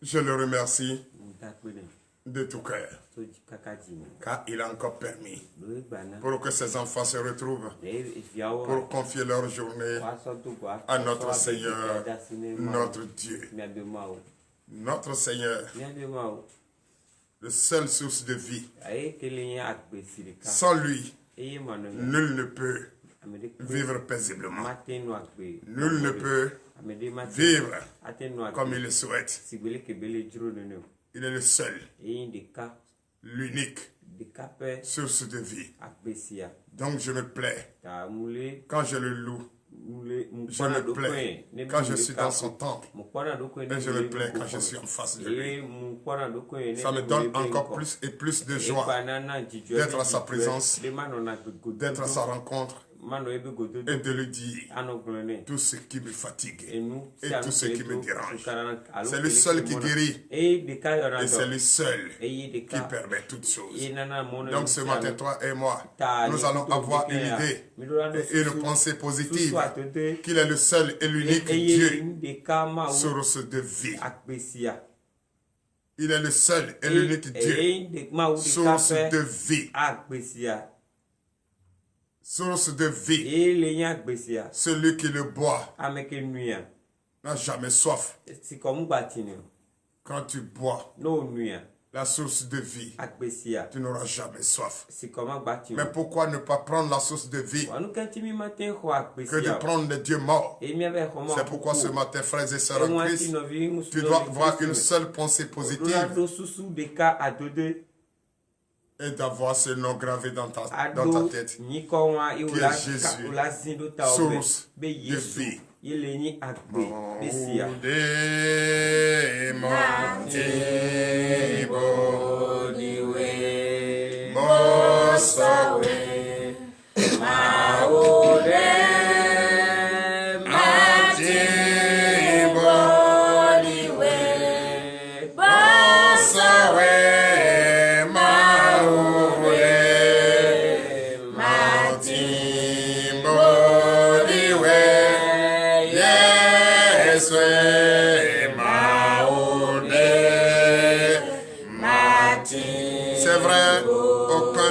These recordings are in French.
Je le remercie de tout cœur, car il a encore permis pour que ses enfants se retrouvent, pour confier leur journée à notre Seigneur, notre Dieu. Notre Seigneur, le seul source de vie. Sans lui, nul ne peut vivre paisiblement. Nul ne peut vivre comme il le souhaite. Il est le seul, l'unique source de vie. Donc je me plais quand je le loue. Je me plais quand je suis dans son temple. Et je me plais quand je suis en face de lui. Ça me donne encore plus et plus de joie d'être à sa présence, d'être à sa rencontre et de lui dire tout ce qui me fatigue et tout ce qui me dérange. C'est le seul qui guérit et c'est le seul qui permet toutes choses. Donc ce matin, toi et moi, nous allons avoir une idée et une pensée positive qu'il est le seul et l'unique Dieu, source de vie. Il est le seul et l'unique Dieu, source de vie. Source de vie. Celui qui le boit n'a jamais soif. Quand tu bois la source de vie, tu n'auras jamais soif. Mais pourquoi ne pas prendre la source de vie que de prendre le Dieu mort? C'est pourquoi ce matin, frères et sœurs en Christ, tu dois avoir une seule pensée positive et d'avoir ce nom gravé dans ta tête, qui est Jésus, source de vie.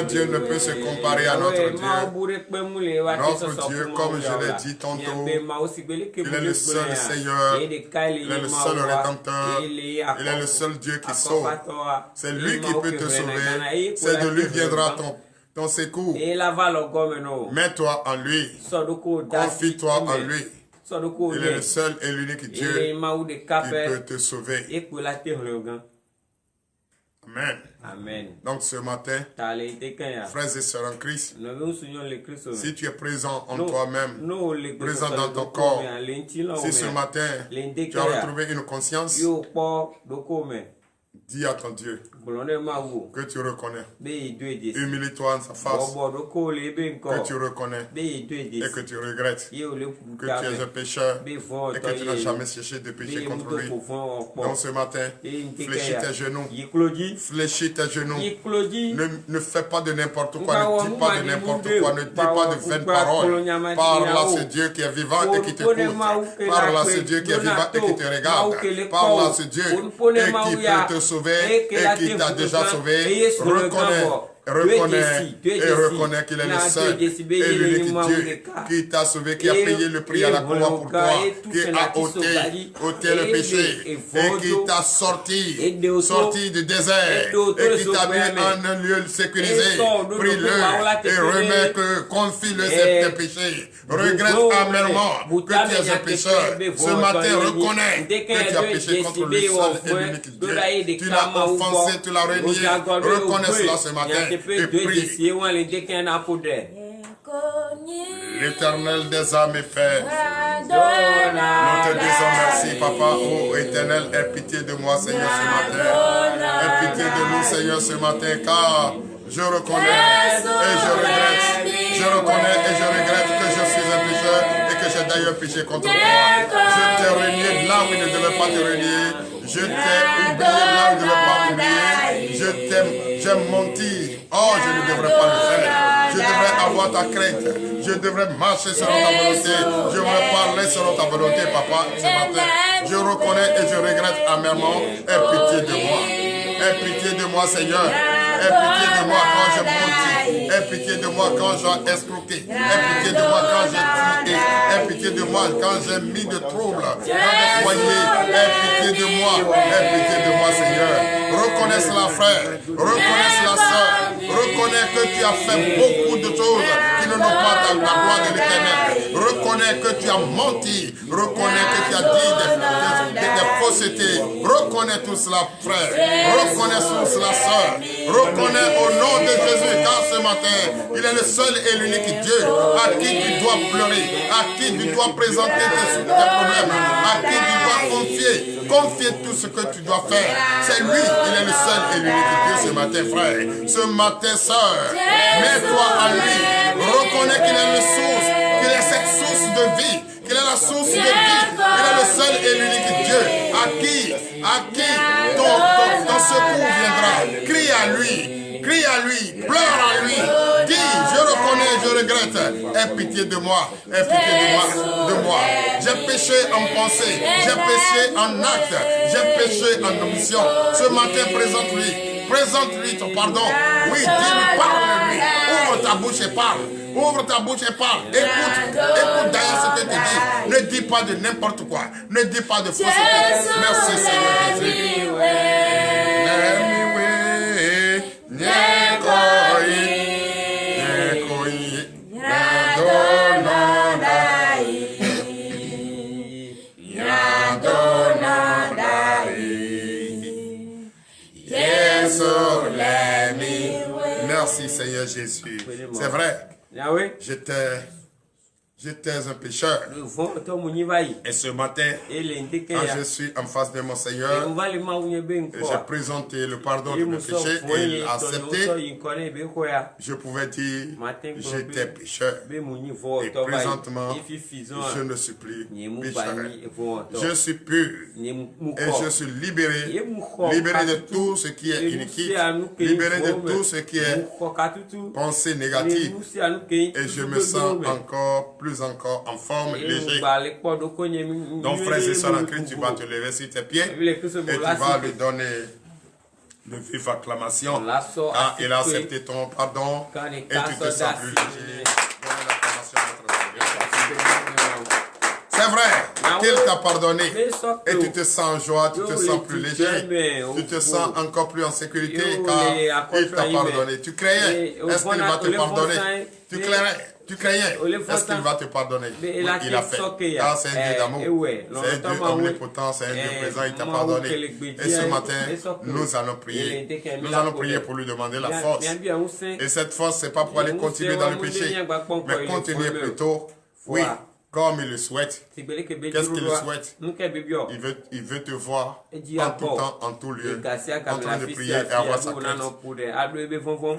Dieu ne peut se comparer à notre Dieu. Notre Dieu, comme je l'ai dit tantôt, il est le seul Seigneur, il est le seul Rédempteur, il est le seul Dieu qui sauve. C'est lui qui peut te sauver, c'est de lui viendra ton secours. Mets-toi en lui, confie-toi en lui. Il est le seul et l'unique Dieu qui peut te sauver. Amen. Amen. Donc ce matin, frères et sœurs en Christ, si tu es présent en toi-même, présent dans ton corps, si ce matin tu as retrouvé une conscience, dis à ton Dieu que tu reconnais. Humilie-toi en sa face, que tu reconnais et que tu regrettes que tu es un pécheur et que tu n'as jamais cessé de pécher contre lui. Donc ce matin, fléchis tes genoux. Fléchis tes genoux. Ne fais pas de n'importe quoi, ne dis pas de n'importe quoi, ne dis pas de vaines paroles. Parle à ce Dieu qui est vivant et qui t'écoute. Parle à ce Dieu qui est vivant et qui te regarde. Parle à ce Dieu et qui peut te sauver et qui t'a déjà sauvé. Reconnais qu'il est le seul et l'unique Dieu qui t'a sauvé, qui a payé le prix à la croix pour toi, qui a ôté le péché et qui t'a sorti du désert et qui t'a mis en un lieu sécurisé. Prie-le et remets confie-le tes péchés. Regrette amèrement que tu es un pécheur. Ce matin, reconnais que tu as péché contre le seul et l'unique Dieu. Tu l'as offensé, tu l'as renié. Reconnais cela ce matin. Et prie. L'Éternel des âmes et Père, nous te disons merci, Papa. Oh, Éternel, aie pitié de moi, Seigneur, ce matin. Aie pitié de nous, Seigneur, ce matin, car je reconnais et je regrette. Je reconnais et je regrette que je suis un pécheur et que j'ai d'ailleurs péché contre toi. Je t'ai renié là où il ne devait pas te renier. Je t'ai oublié là où il ne devait pas oublier. J'ai menti. Oh, je ne devrais pas le faire. Je devrais avoir ta crainte. Je devrais marcher selon ta volonté. Je devrais parler selon ta volonté, papa, ce matin. Je reconnais et je regrette amèrement. Aie pitié de moi. Aie pitié de moi, Seigneur. Aie pitié de moi quand je mentis. Aie pitié de moi quand j'ai escroqué. Aie pitié de moi quand j'ai tué. Aie pitié de moi quand j'ai mis de troubles dans le foyer. Aie pitié de moi. Aie pitié de moi, Seigneur. Reconnais cela, frère. Reconnais cela, sœur. Reconnais que tu as fait beaucoup de choses qui ne n'ont pas la gloire de l'Éternel. Reconnais que tu as menti. Reconnais que tu as dit des faussetés. Reconnais tout cela, frère. Reconnais tout cela, sœur. Reconnais au nom de Jésus, car ce matin, il est le seul et l'unique Dieu à qui tu dois pleurer, à qui tu dois présenter tes problèmes, à qui tu dois confier tout ce que tu dois faire. C'est lui, il est le seul et l'unique Dieu ce matin, frère. Ce matin, sœur, mets-toi à lui. Reconnais qu'il est le source, qu'il est cette source de vie. Il est la source de vie. Il est le seul et l'unique Dieu à qui ton secours viendra. Crie à lui, pleure à lui. Dis, je reconnais, je regrette. Aie pitié de moi, aie pitié de moi. J'ai péché en pensée, j'ai péché en acte, j'ai péché en omission. Ce matin, présente-lui ton pardon. Oui, dis-lui, parle-lui. Ouvre ta bouche et parle. Ouvre ta bouche et parle. Écoute d'ailleurs ce que tu dis. Ne dis pas de n'importe quoi. Ne dis pas de fausseté. Merci Seigneur Jésus. Merci Seigneur Jésus. C'est vrai. J'étais un pécheur. Et ce matin, quand je suis en face de mon Seigneur, j'ai présenté le pardon de mes péchés et il a accepté. Je pouvais dire, j'étais pécheur. Et présentement, je ne suis plus pécheur. Je suis pur. Et je suis libéré. Libéré de tout ce qui est iniquité. Libéré de tout ce qui est pensée négative. Et je me sens encore en forme léger. Donc frères et sœurs en Christ, tu vas te lever sur tes pieds et tu vas lui donner de vive acclamation. Car il a accepté ton pardon et tu te sens plus léger. C'est vrai qu'il t'a pardonné et tu te sens en joie, tu te sens plus léger, tu te sens encore plus en sécurité car il t'a pardonné. Tu craignais, est-ce qu'il va te pardonner? Tu craignais, est-ce qu'il va te pardonner? Oui, il a fait. Car c'est un Dieu d'amour. C'est un Dieu omnipotent, c'est un Dieu présent, il t'a pardonné. Et ce matin, nous allons prier. Nous allons prier pour lui demander la force. Et cette force, ce n'est pas pour aller continuer dans le péché, mais continuer plutôt, oui, comme il le souhaite. Qu'est-ce qu'il souhaite? Il veut te voir en tout temps, en tout lieu, en train de prier et avoir sa crainte.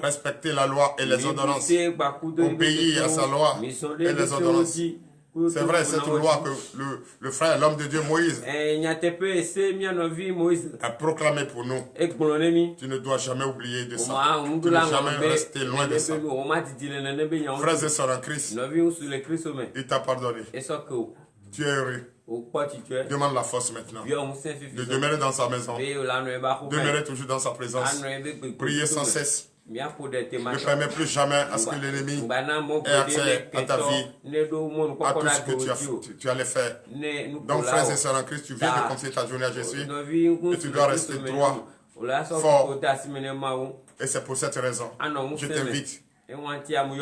Respecter la loi et les ordonnances. Obéir à sa loi et les ordonnances. C'est vrai, cette loi que le frère, l'homme de Dieu Moïse, a proclamé pour nous. Tu ne dois jamais oublier de ça. Tu ne dois jamais rester loin de ça. Frères et sœurs en Christ, il t'a pardonné. Tu es heureux. Demande la force maintenant de demeurer dans sa maison, demeurer toujours dans sa présence, prier sans cesse. Ne permets plus jamais à ce que l'ennemi ait accès à ta vie, à tout ce que tu allais faire. Donc, frères et sœurs en Christ, tu viens de confier ta journée à Jésus et tu dois rester droit, fort. Et c'est pour cette raison, je t'invite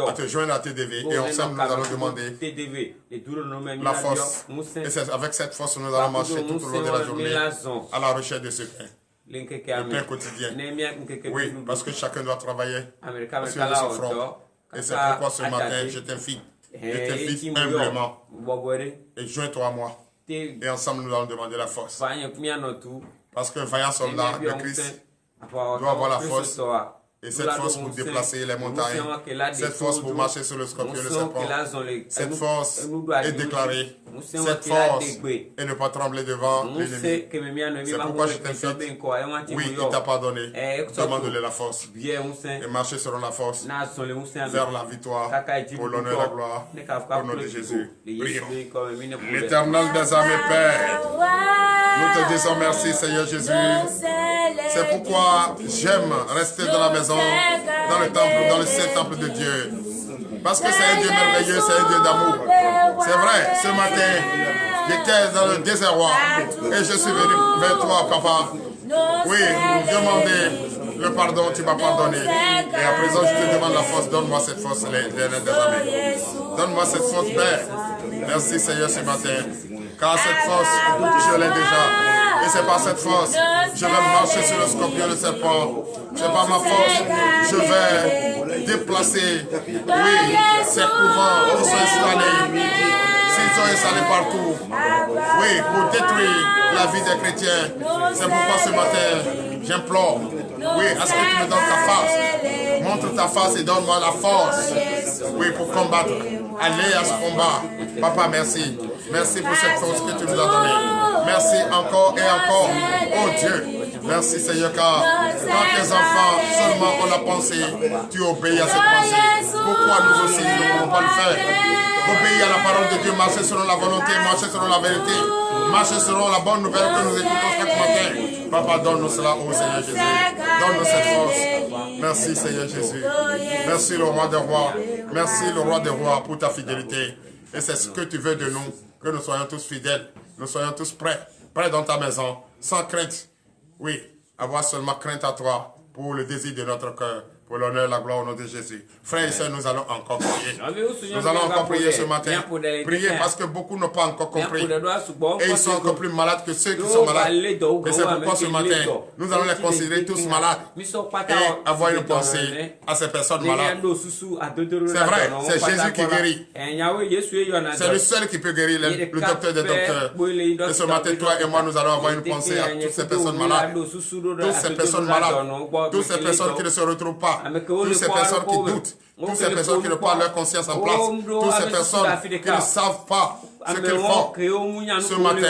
à te joindre à TDV et ensemble nous allons demander la force. Et c'est avec cette force nous allons marcher tout au long de la journée à la recherche de ce pain. Le pain quotidien. Oui, parce que chacun doit travailler sur son front. Et c'est pourquoi ce matin, je t'invite humblement et joins-toi à moi. Et ensemble, nous allons demander la force. Parce que vaillant soldat de Christ doit avoir la force Et cette force pour déplacer les montagnes, cette force pour marcher sur le scorpion et le serpent, cette force est déclarée, cette force et ne pas trembler devant l'ennemi. C'est pourquoi je t'invite, oui, il t'a pardonné, demande-lui la force et marcher selon la force vers la victoire pour l'honneur et la gloire au nom de Jésus. Prions. L'Éternel des armées, Père, nous te disons merci Seigneur Jésus. C'est pourquoi j'aime rester dans la maison, dans le temple, dans le Saint-Temple de Dieu. Parce que c'est un Dieu merveilleux, c'est un Dieu d'amour. C'est vrai, ce matin, j'étais dans le désarroi et je suis venu vers toi, Papa. Oui, demander le pardon, tu m'as pardonné. Et à présent, je te demande la force, donne-moi cette force, l'Éternel des armées. Donne-moi cette force, Père. Merci Seigneur ce matin. Car cette force, je l'ai déjà. Et c'est par cette force, je vais marcher sur le scorpion et le serpent. C'est par ma force, je vais déplacer, oui, ces couvents qui sont installés. S'ils sont installés partout, oui, pour détruire la vie des chrétiens. C'est pourquoi ce matin, j'implore, oui, à ce que tu me donnes ta face. Montre ta face et donne-moi la force, oui, pour combattre. Aller à ce combat. Papa, merci. Merci pour cette force que tu nous as donnée. Merci encore et encore. Oh Dieu, merci Seigneur, car quand tes enfants seulement ont la pensée, tu obéis à cette pensée. Pourquoi nous aussi, nous ne pouvons pas le faire? Obéir à la parole de Dieu, marcher selon la volonté, marcher selon la vérité, marcher selon la bonne nouvelle que nous écoutons chaque matin. Papa, donne-nous cela, oh Seigneur Jésus. Donne-nous cette force. Merci Seigneur Jésus. Merci le roi des rois. Merci le roi des rois pour ta fidélité. Et c'est ce que tu veux de nous, que nous soyons tous fidèles, nous soyons tous prêts dans ta maison, sans crainte. Oui, avoir seulement crainte à toi pour le désir de notre cœur. Pour l'honneur et la gloire au nom de Jésus. Frères et sœurs, nous allons encore prier. Nous allons encore prier ce matin. Prier parce que beaucoup n'ont pas encore compris. Et ils sont encore plus malades que ceux qui sont malades. Et c'est pourquoi ce matin, nous allons les considérer tous malades. Et avoir une pensée à ces personnes malades. C'est vrai, c'est Jésus qui guérit. C'est le seul qui peut guérir, le docteur des docteurs. Et ce matin, toi et moi, nous allons avoir une pensée à toutes ces personnes malades. Toutes ces personnes malades. Toutes ces personnes qui ne se retrouvent pas. Toutes ces personnes qui doutent, toutes ces personnes qui ne pas leur conscience en place, toutes ces personnes qui ne savent pas ce qu'elles font. Ce matin,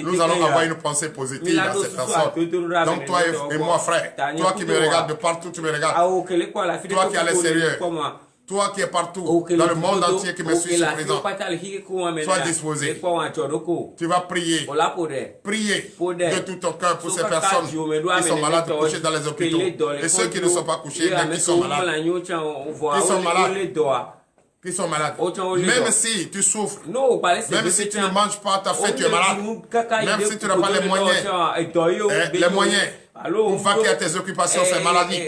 nous allons avoir une pensée positive à ces personnes. Donc toi et moi, frère, toi qui me regardes de partout, tu me regardes. Toi qui as l'extérieur. Toi qui es partout, dans le monde entier qui me suis ce présent, sois disposé. Tu vas prier. Prier de tout ton cœur pour ces personnes qui sont malades, couchées dans les hôpitaux. Et ceux qui ne sont pas couchés, mais qui sont malades. Qui sont malades. Même si tu souffres, même si tu ne manges pas ta faim, tu es malade. Même si tu n'as pas les moyens pour vaquer à tes occupations, ces maladies.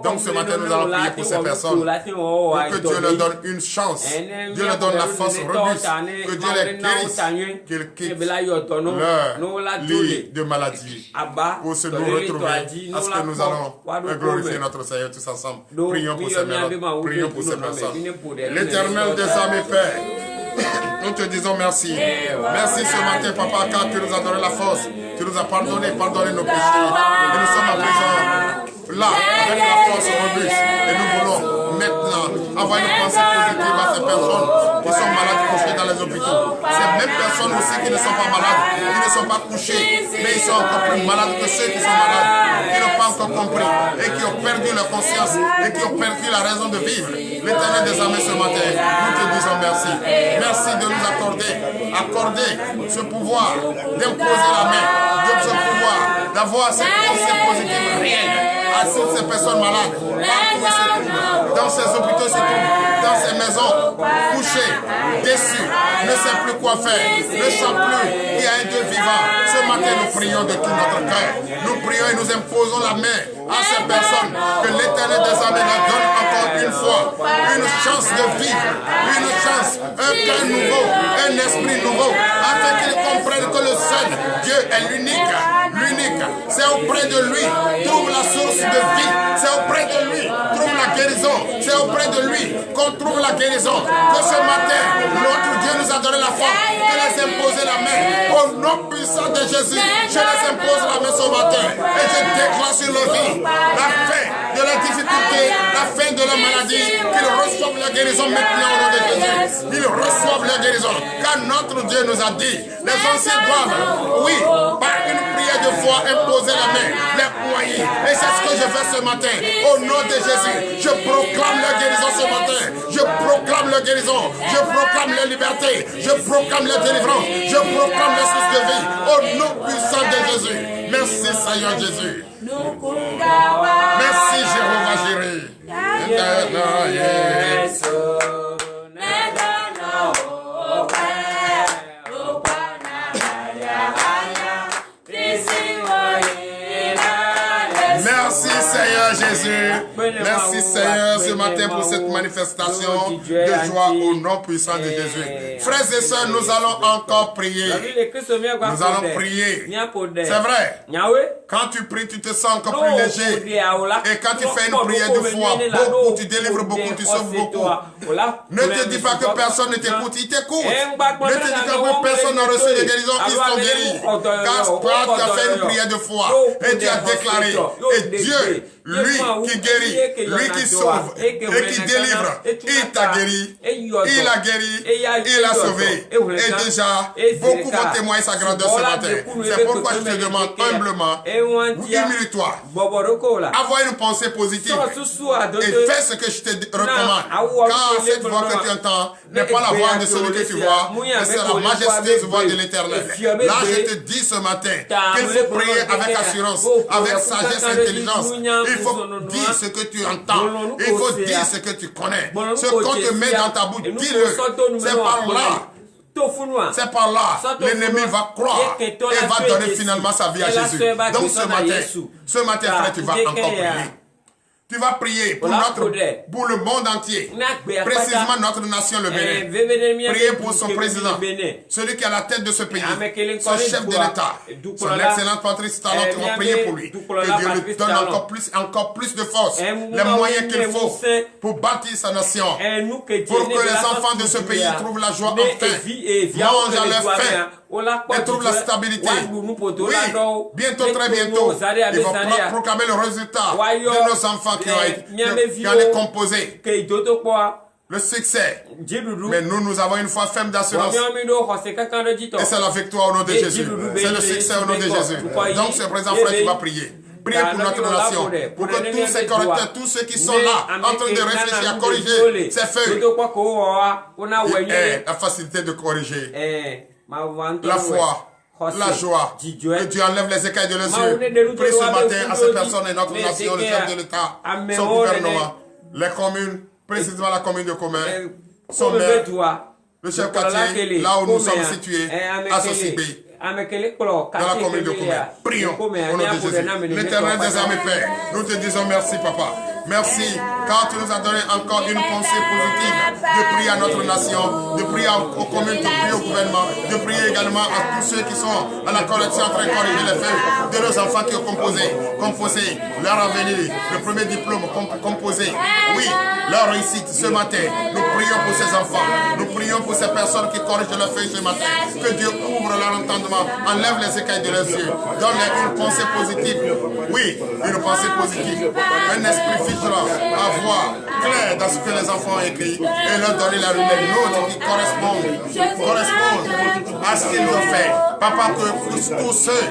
Donc ce matin, nous allons prier pour ces personnes. Pour que Dieu leur donne une chance. Dieu leur donne la force robuste. Que Dieu les guérisse. Qu'ils quittent leur lit de maladie. Pour se nous retrouver. À ce que nous allons glorifier notre Seigneur tous ensemble. Prions pour ces malades. Prions pour ces personnes. L'Éternel des armées, Père, nous te disons merci. Merci ce matin, Papa, car tu nous as donné la force. Tu nous as pardonné nos péchés. Et nous sommes à présent là, avec la force robuste. Et nous voulons maintenant avoir une pensée positive à ces personnes qui sont malades, couchées dans les hôpitaux. Ces mêmes personnes aussi qui ne sont pas malades, qui ne sont pas couchées, mais ils sont encore plus malades que ceux qui sont malades, qui n'ont pas encore compris et qui ont perdu leur conscience et qui ont perdu la raison de vivre. L'Éternel des armées ce matin, nous te disons merci. Merci de nous accorder ce pouvoir d'imposer la main, de ce pouvoir d'avoir cette pensée positive réelle à toutes ces personnes malades, partout où se trouvent, dans ces hôpitaux se trouvent, dans ces maisons, couchées, déçues, ne sait plus quoi faire, ne sent plus qu'il y a un Dieu vivant. Ce matin, nous prions de tout notre cœur. Nous prions et nous imposons la main à ces personnes, que l'Éternel des armées leur donne encore une fois une chance de vivre, une chance, un cœur nouveau, un esprit nouveau, afin qu'ils comprennent que le seul Dieu est l'unique. C'est auprès de lui, trouve la source de vie. C'est auprès de lui, trouve la guérison. C'est auprès de lui qu'on trouve la guérison. Que ce matin, notre Dieu nous a donné la force de les imposer la main. Au nom puissant de Jésus, je les impose la main ce matin. Et je déclare sur leur vie la fin de la difficulté. c'était la fin de leur maladie, qu'ils reçoivent la guérison maintenant au nom de Jésus. Ils reçoivent la guérison. Car notre Dieu nous a dit, les anciens doivent, oui, par une prière de foi, imposer la main, les poignées. Et c'est ce que je fais ce matin. Au nom de Jésus, je proclame la guérison ce matin. Je proclame la guérison. Je proclame la liberté. Je proclame la délivrance. Je proclame la source de vie. Au nom puissant de Jésus. Merci Seigneur Jésus. Merci Jéhovah Jireh. Merci Seigneur Jésus. Merci Seigneur ce matin pour cette manifestation de joie au nom puissant de Jésus. Frères et sœurs, nous allons encore prier. Nous allons prier. C'est vrai. Quand tu pries, tu te sens encore plus léger. Et quand tu fais une prière de foi, beaucoup, tu délivres beaucoup, tu sauves beaucoup. Ne te dis pas que personne ne t'écoute, il t'écoute. Ne te dis pas que personne n'a reçu de guérison, ils sont guéris. Car toi, tu as fait une prière de foi et tu as déclaré. Et Dieu, lui qui guérit, lui qui sauve et qui délivre, il t'a guéri, il a guéri, il a sauvé. Et déjà, beaucoup vont témoigner sa grandeur ce matin. C'est pourquoi je te demande humblement, humilie-toi, avoir une pensée positive et fais ce que je te recommande. Car cette voix que tu entends n'est pas la voix de celui que tu vois, mais c'est la majestueuse voix de l'Éternel. Là, je te dis ce matin qu'il faut prier avec assurance, avec sagesse et intelligence. Il faut dire ce que tu entends. Il faut dire ce que tu connais. Ce qu'on te met dans ta bouche, dis-le. C'est par là. C'est par là, l'ennemi va croire et va donner finalement sa vie à Jésus. Donc ce matin, frère, tu vas encore prier. Tu vas prier pour le monde entier, précisément notre nation, le Bénin. Prier pour son président, celui qui est à la tête de ce pays, son chef de l'État, son excellent Patrice Talon, tu vas prier pour lui. Que Dieu lui donne encore plus de force, les moyens qu'il faut pour bâtir sa nation, pour que les enfants de ce pays trouvent la joie enfin, mangent à leur faim, et trouvent la stabilité. Oui, bientôt, très bientôt, ils vont proclamer le résultat de nos enfants qui ont été composés. Le succès. Mais nous avons une foi ferme d'assurance. Et c'est la victoire au nom de Jésus. C'est le succès au nom de Jésus. Donc, ce présent frère qui va prier. Priez pour notre nation, pour que tous ces correcteurs, tous ceux qui sont là, en train de réfléchir à corriger ces feuilles, la facilité de corriger, la foi, la joie, que tu enlèves les écailles de leurs yeux. Prie ce matin à ces personnes et notre nation, le chef de l'État, son gouvernement, les communes, précisément la commune de Commun, son maire, le chef quartier, là où nous sommes situés, à Sosibé, dans la commune de Commun. Prions au nom de Jésus. L'Éternel des armées, Père, nous te disons merci, Papa. Merci, car tu nous as donné encore une pensée positive de prier à notre nation, de prier aux communes, de prier au gouvernement, de prier également à tous ceux qui sont à la collection en train de corriger les feuilles de nos enfants qui ont composé leur avenir, le premier diplôme composé. Oui, leur réussite ce matin. Nous prions pour ces enfants, nous prions pour ces personnes qui corrigent leurs feuilles ce matin. Que Dieu ouvre leur entendement, enlève les écailles de leurs yeux, donne-leur une pensée positive. Oui, une pensée positive, un esprit à voir clair dans ce que les enfants ont écrit et leur donner la note qui correspondent à ce qu'ils ont fait. Papa, que tous ceux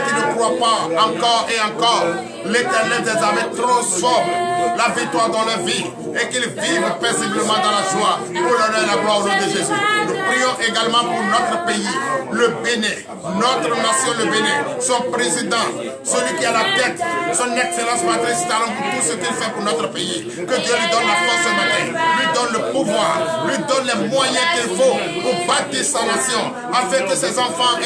qui ne croient pas encore et encore, l'Éternel des armées transforme la victoire dans leur vie et qu'ils vivent paisiblement dans la joie pour l'honneur et la gloire au nom de Jésus. Nous prions également pour notre pays, le Bénin, notre nation, le Bénin, son président, celui qui a la tête, son excellence Patrice Talon, pour tout ce qu'il fait pour notre pays. Que Dieu lui donne la force ce matin, lui donne le pouvoir, lui donne les moyens qu'il faut pour bâtir sa nation, afin que ses enfants,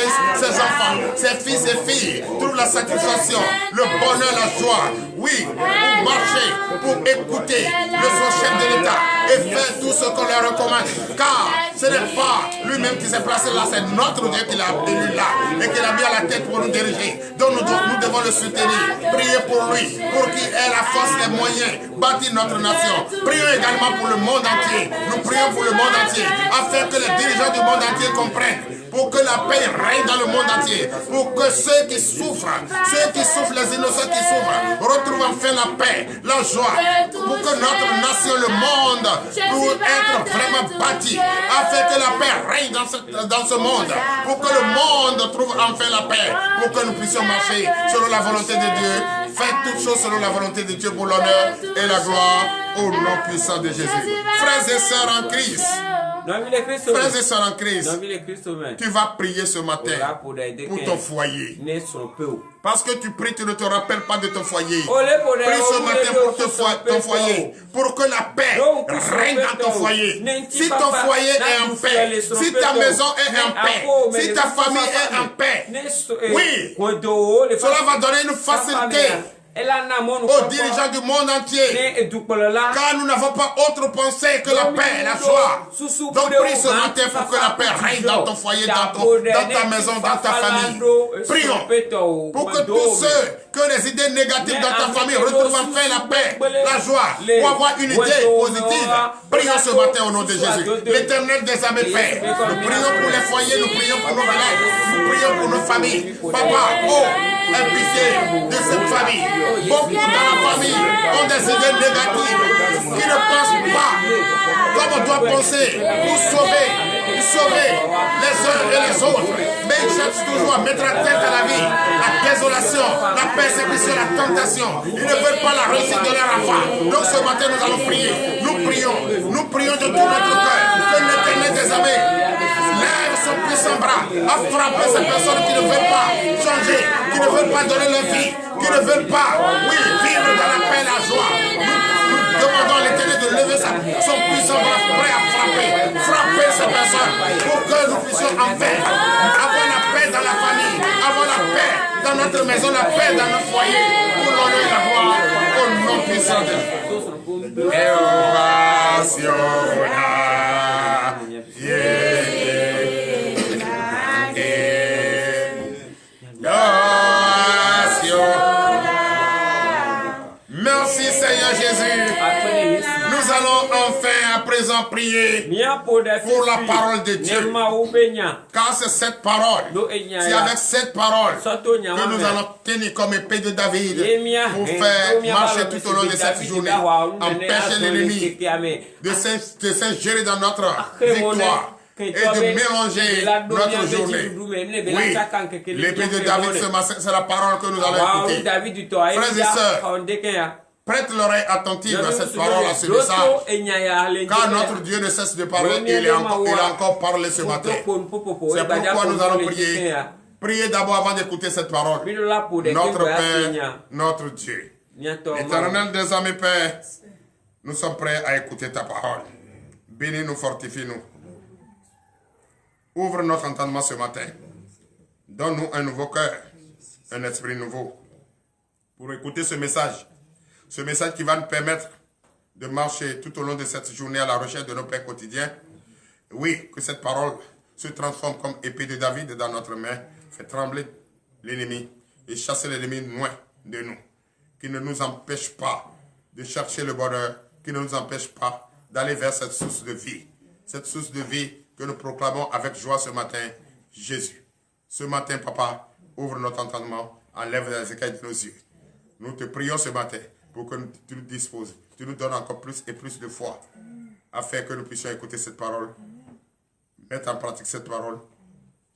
ses fils et filles trouvent la satisfaction, le bonheur, la joie. Oui, pour marcher, pour écouter son chef de l'État et faire tout ce qu'on leur recommande. Car ce n'est pas lui-même qui s'est placé là, c'est notre Dieu qui l'a élu là et qui l'a mis à la tête pour nous diriger. Donc nous devons le soutenir, prier pour lui, pour qu'il ait la force, les moyens, bâtir notre nation. Prions également pour le monde entier. Nous prions pour le monde entier, afin que les dirigeants du monde entier comprennent pour que la paix règne dans le monde entier, pour que ceux qui souffrent, les innocents qui souffrent, retrouvent enfin la paix, la joie, pour que notre nation, le monde, puisse être vraiment bâti, afin que la paix règne dans ce monde, pour que le monde trouve enfin la paix, pour que nous puissions marcher selon la volonté de Dieu. Faites toutes choses selon la volonté de Dieu pour l'honneur et la gloire au nom puissant de Jésus. Frères et sœurs en Christ, frères et sœurs en Christ, tu vas prier ce matin pour ton foyer. Parce que tu pries, tu ne te rappelles pas de ton foyer. Prie ce matin pour ton foyer, pour que la paix règne dans ton foyer. Si ton foyer est en paix, si ta maison est en paix, si ta famille est en paix, oui, cela va donner une facilité aux dirigeants du monde entier, car nous n'avons pas autre pensée que la paix, la joie. Donc prie ce matin pour que la paix règne dans ton foyer, dans ta maison, dans ta famille. Prions pour que tous ceux que les idées négatives dans ta famille retrouvent enfin la paix, la joie, pour avoir une idée positive. Prions ce matin au nom de Jésus. L'Éternel des armées paix. Nous prions pour les foyers, nous prions pour nos villages, nous prions pour nos familles. Papa, aie pitié de cette famille. Beaucoup dans la famille ont des idées négatives qui ne pensent pas comme on doit penser pour sauver les uns et les autres. Mais ils cherchent toujours à mettre la tête à la vie, la désolation, la persécution, la tentation. Ils ne veulent pas la réussite de leur enfant. Donc ce matin, nous allons prier. Nous prions de tout notre cœur que l'Éternel des armées lève son puissant bras à frapper ces personnes qui ne veulent pas changer, qui ne veulent pas donner leur vie, qui ne veulent pas, vivre dans la paix et la joie. Nous demandons à l'Éternel de lever son puissant bras prêt à frapper ces personnes pour que nous puissions enfin avoir la paix dans la famille, avoir la paix dans notre maison, la paix dans notre foyer, pour l'honneur et la gloire au nom puissant de Dieu. Merci Seigneur Jésus. Nous allons enfin à présent prier pour la parole de Dieu. Car c'est cette parole, c'est avec cette parole que nous allons tenir comme épée de David pour faire marcher tout au long de cette journée, empêcher l'ennemi de s'ingérer dans notre victoire et de mélanger notre journée. Oui, l'épée de David, c'est la parole que nous allons écouter. Frères et sœurs, prête l'oreille attentive à cette parole, à ce message. Car notre Dieu ne cesse de parler, il a encore parlé ce matin. C'est pourquoi nous allons prier. Priez d'abord avant d'écouter cette parole. Notre Père, notre Dieu. L'Éternel des armées, Père, nous sommes prêts à écouter ta parole. Bénis-nous, fortifie-nous. Ouvre notre entendement ce matin. Donne-nous un nouveau cœur, un esprit nouveau, pour écouter ce message. Ce message qui va nous permettre de marcher tout au long de cette journée à la recherche de nos pains quotidiens. Oui, que cette parole se transforme comme épée de David dans notre main, fait trembler l'ennemi et chasser l'ennemi loin de nous. Qui ne nous empêche pas de chercher le bonheur, qui ne nous empêche pas d'aller vers cette source de vie. Cette source de vie que nous proclamons avec joie ce matin, Jésus. Ce matin, Papa, ouvre notre entendement, enlève les écailles de nos yeux. Nous te prions ce matin pour que tu nous disposes, tu nous donnes encore plus et plus de foi, afin que nous puissions écouter cette parole, mettre en pratique cette parole,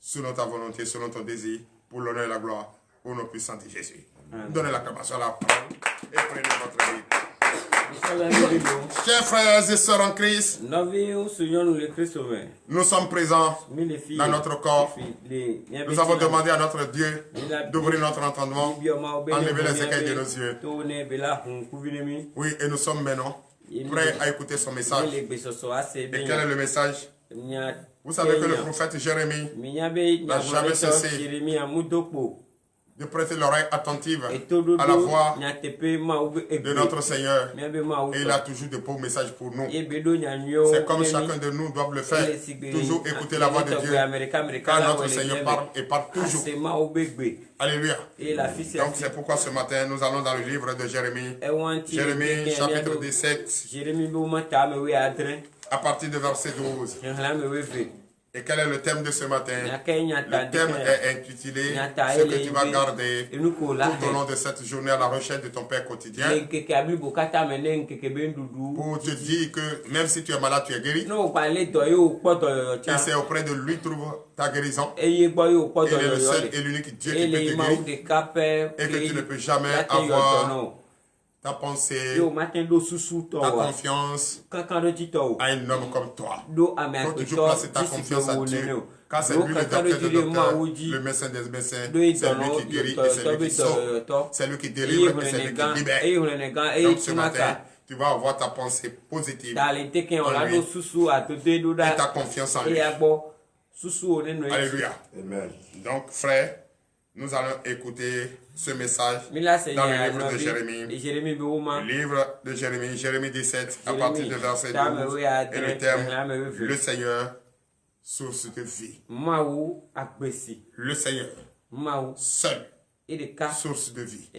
selon ta volonté, selon ton désir, pour l'honneur et la gloire, au nom puissant de Jésus. Donnez l'acclamation à la parole et prenez votre vie. Chers frères et sœurs en Christ, nous sommes présents dans notre corps. Nous avons demandé à notre Dieu d'ouvrir notre entendement, enlever les écailles de nos yeux. Oui, et nous sommes maintenant prêts à écouter son message. Et quel est le message? Vous savez que le prophète Jérémie n'a jamais cessé de prêter l'oreille attentive à la voix de notre Seigneur. Et il a toujours de beaux messages pour nous. C'est comme chacun de nous doit le faire. Toujours écouter la voix de Dieu. Car notre Seigneur parle et parle toujours. Alléluia. Donc c'est pourquoi ce matin nous allons dans le livre de Jérémie. Jérémie chapitre 17. À partir de verset 12. Et quel est le thème de ce matin? Le thème est intitulé ce que tu vas garder tout au long de cette journée à la recherche de ton Père quotidien. Pour te dire que même si tu es malade, tu es guéri. Et c'est auprès de lui trouve ta guérison. Il est le seul et l'unique Dieu qui peut te guérir. Et que tu ne peux jamais avoir ta pensée, ta confiance à un homme comme toi. Il faut toujours placer ta confiance à Dieu. Car c'est lui le docteur des docteurs, le médecin des médecins, c'est lui qui guérit et c'est lui qui sauve. C'est lui qui délivre et c'est lui qui libère. Donc ce matin, tu vas avoir ta pensée positive en lui et ta confiance en lui. Alléluia. Amen. Donc frère, nous allons écouter ce message dans le livre de Jérémie. Le livre de Jérémie, Jérémie 17, à partir de verset 12. Et le thème, le Seigneur, source de vie. Le Seigneur, seul, source de vie.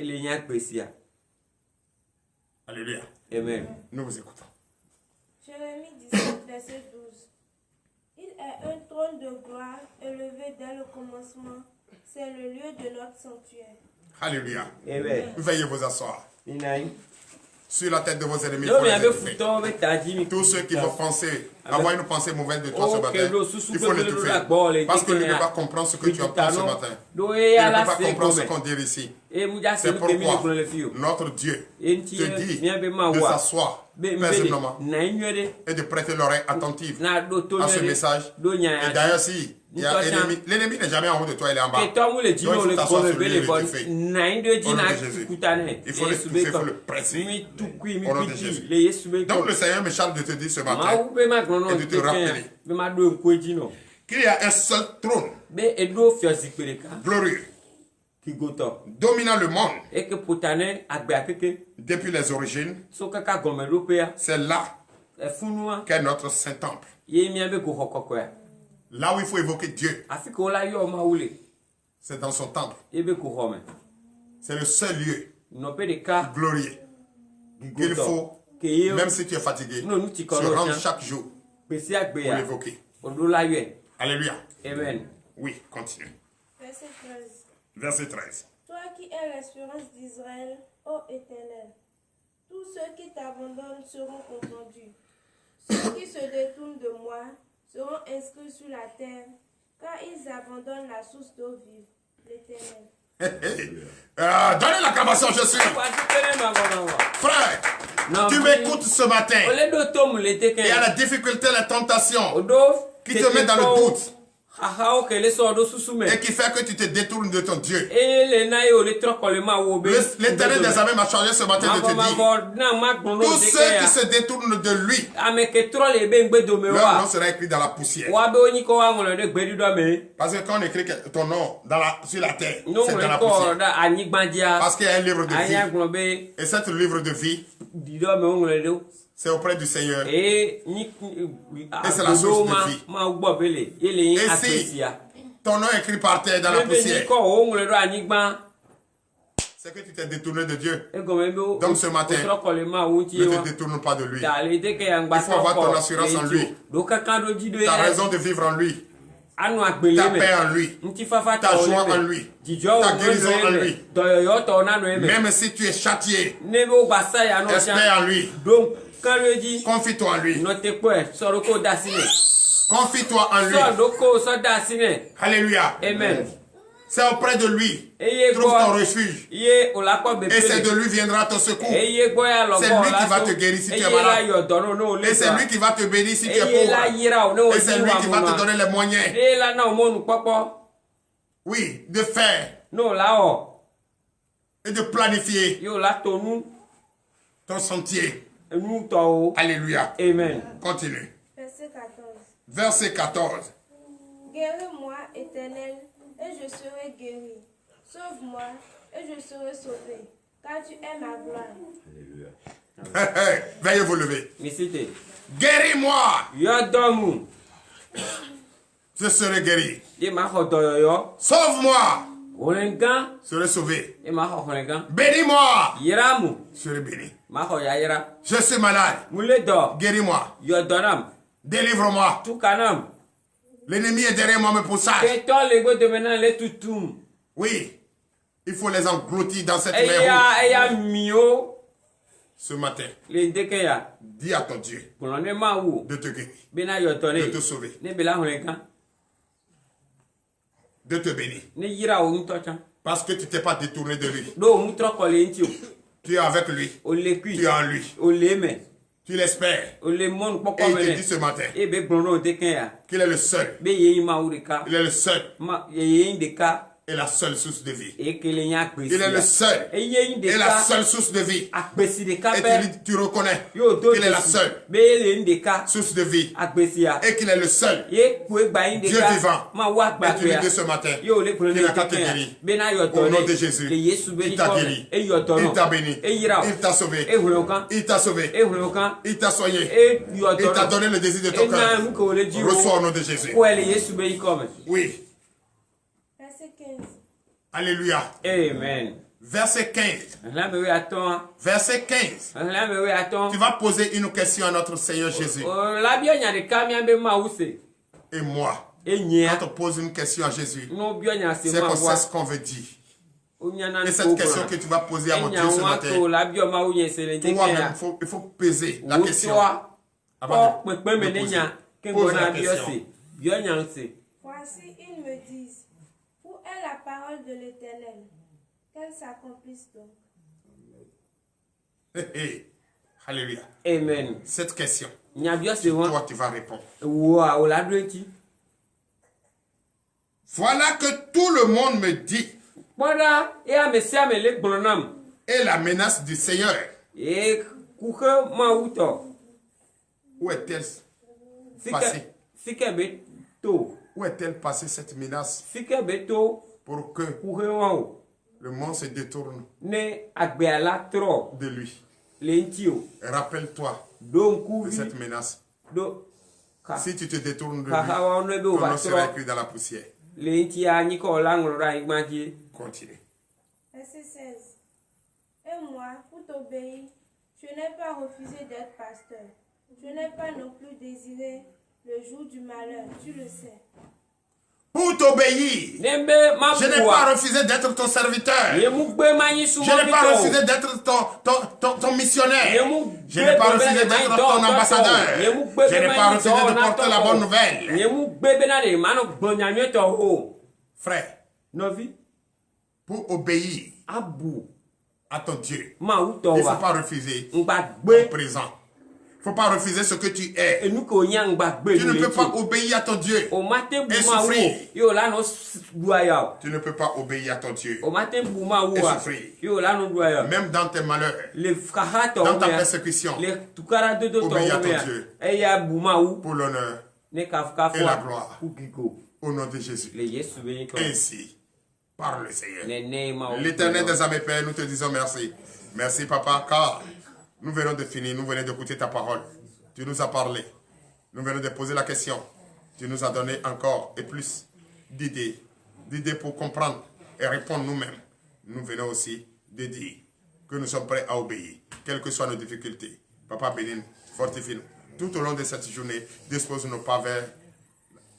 Alléluia. Amen. Nous vous écoutons. Jérémie 17, verset 12. Il est un trône de gloire élevé dès le commencement. C'est le lieu de notre sanctuaire. Alléluia. Amen. Veuillez vous asseoir. Sur la tête de vos ennemis. Tous ceux qui vont penser, avoir une pensée mauvaise de toi ce matin, il faut l'étouffer. Parce qu'il ne peut pas comprendre ce que tu entends ce matin. Il ne peut pas comprendre ce qu'on dit ici. C'est pourquoi notre Dieu te dit de s'asseoir paisiblement et de prêter l'oreille attentive à ce message. Et d'ailleurs, si l'ennemi n'est jamais en haut de toi, il est en bas. Donc il faut t'asseoir sur lui et l'étouffer. Au nom de Jésus. Il faut l'étouffer, il faut le presser. Au nom de Jésus. Donc le Seigneur me charge de te dire ce matin et de te rappeler qu'il y a un seul trône glorieux dominant le monde depuis les origines. C'est là qu'est notre saint temple. Là où il faut évoquer Dieu, c'est dans son temple. C'est le seul lieu glorieux qu'il faut, même si tu es fatigué, se rendre chaque jour pour l'évoquer. Alléluia. Amen. Oui, continue. Verset 13. Verset 13. Toi qui es l'espérance d'Israël, ô Éternel, tous ceux qui t'abandonnent seront confondus. Ceux qui se détournent de moi seront inscrits sur la terre, car ils abandonnent la source d'eau vive, l'Éternel. Donnez l'acclamation, je suis. Frère, tu m'écoutes ce matin. Il y a la difficulté, la tentation qui te met dans le doute. Et qui fait que tu te détournes de ton Dieu. L'Éternel des armées m'a chargé ce matin de te dire, tous ceux qui se détournent de lui, leur nom sera écrit dans la poussière. Parce que quand on écrit ton nom sur la terre, c'est dans la poussière. Parce qu'il y a un livre de vie. Et ce livre de vie, c'est auprès du Seigneur. Et c'est la source de vie. Et si ton nom est écrit par terre dans la poussière, c'est que tu t'es détourné de Dieu. Donc ce matin, ne te détourne pas de lui. Il faut avoir ton assurance en lui. Ta raison de vivre en lui. Ta paix en lui. Ta joie en lui. Ta guérison en lui. Même si tu es châtié, espère en lui. Confie-toi en lui. Confie-toi en lui. Alléluia. Amen. C'est auprès de lui. Trouve ton refuge. Et c'est de lui viendra ton secours. C'est lui qui va te guérir si tu es malade. Et c'est lui qui va te bénir si tu es pauvre. Et c'est lui qui va te donner les moyens. Oui, de faire. Et de planifier ton sentier. Alléluia. Amen. Continue. Verset 14. Verset 14. Guéris-moi, Éternel, et je serai guéri. Sauve-moi, et je serai sauvé, car tu es ma gloire. Alléluia. Veuillez vous lever. Guéris-moi. Je serai guéri. Sauve-moi. Je serai sauvé. Bénis-moi. Je serai béni. Je suis malade. Guéris-moi. Délivre-moi. L'ennemi est derrière moi, me pourchasse. Oui, il faut les engloutir dans cette mer rouge. Ce matin, dis à ton Dieu de te guérir, de te sauver, de te bénir. Parce que tu ne t'es pas détourné de lui. Tu es avec lui. Tu es en lui. Tu l'espères. Et il te dit ce matin qu'il est le seul. Il est le seul. Et la seule source de vie. Il est le seul. Et la seule source de vie. Et tu reconnais qu'il est la seule source de vie. Et qu'il est le seul Dieu vivant. Et tu lui dis ce matin qu'il n'a qu'à te guérir. Au nom de Jésus. Il t'a guéri. Il t'a béni. Il t'a sauvé. Il t'a sauvé. Il t'a soigné. Il t'a donné le désir de ton cœur. Reçois au nom de Jésus. Oui. Alléluia. Amen. Verset 15. Verset 15. Tu vas poser une question à notre Seigneur Jésus. Et moi, quand on pose une question à Jésus, c'est qu'on sait ce qu'on veut dire. Et cette question que tu vas poser à mon Dieu ce matin, toi-même, il faut peser la question avant de poser. Pose la question. Voici, ils me disent, où est la parole de l'Éternel? Qu'elle s'accomplisse donc. Alléluia. Amen. Cette question, toi tu vas répondre. Voilà que tout le monde me dit. Et la menace du Seigneur. Où est-elle passée? Où est-elle passée cette menace pour que le monde se détourne de lui? Rappelle-toi de cette menace. Si tu te détournes de lui, ton nom sera écrit dans la poussière. Continue. Verset 16. Et moi, pour t'obéir, je n'ai pas refusé d'être pasteur. Je n'ai pas non plus désiré le jour du malheur, tu le sais. Pour t'obéir, je n'ai pas refusé d'être ton serviteur. Je n'ai pas refusé d'être ton missionnaire. Je n'ai pas refusé d'être ton ambassadeur. Je n'ai pas refusé de porter la bonne nouvelle. Frère, pour obéir à ton Dieu, il ne faut pas refuser ton présent. Il ne faut pas refuser ce que tu es. Tu ne peux pas obéir à ton Dieu et souffrir. Tu ne peux pas obéir à ton Dieu et souffrir. Même dans tes malheurs, dans ta persécution, obéis à ton Dieu pour l'honneur et la gloire. Au nom de Jésus. Ainsi parle le Seigneur. L'Éternel des armées, Père, nous te disons merci. Merci, Papa, car nous venons de finir, nous venons d'écouter ta parole. Tu nous as parlé. Nous venons de poser la question. Tu nous as donné encore et plus d'idées. D'idées pour comprendre et répondre nous-mêmes. Nous venons aussi de dire que nous sommes prêts à obéir, quelles que soient nos difficultés. Papa, bénis-nous, fortifie-nous. Tout au long de cette journée, dispose nos pas vers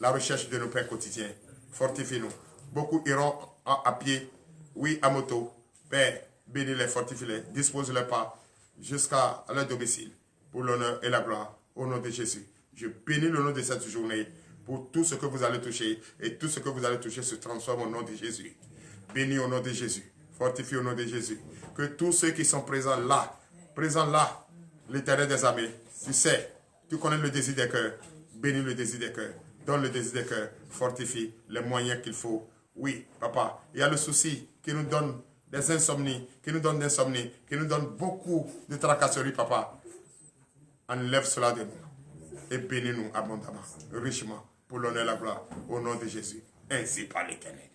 la recherche de nos pains quotidiens. Fortifie-nous. Beaucoup iront à pied, oui, à moto. Père, bénis-les, fortifie-les, dispose les pas jusqu'à leur domicile, pour l'honneur et la gloire, au nom de Jésus. Je bénis le nom de cette journée pour tout ce que vous allez toucher, et tout ce que vous allez toucher se transforme au nom de Jésus. Bénis au nom de Jésus, fortifie au nom de Jésus. Que tous ceux qui sont présents là, l'Éternel des armées, tu sais, tu connais le désir des cœurs, bénis le désir des cœurs, donne le désir des cœurs, fortifie les moyens qu'il faut. Oui, papa, il y a le souci qui nous donne des insomnies, qui nous donne beaucoup de tracasseries, papa. Enlève cela de nous et bénis-nous abondamment, richement, pour l'honneur et la gloire, au nom de Jésus. Ainsi par l'Éternel.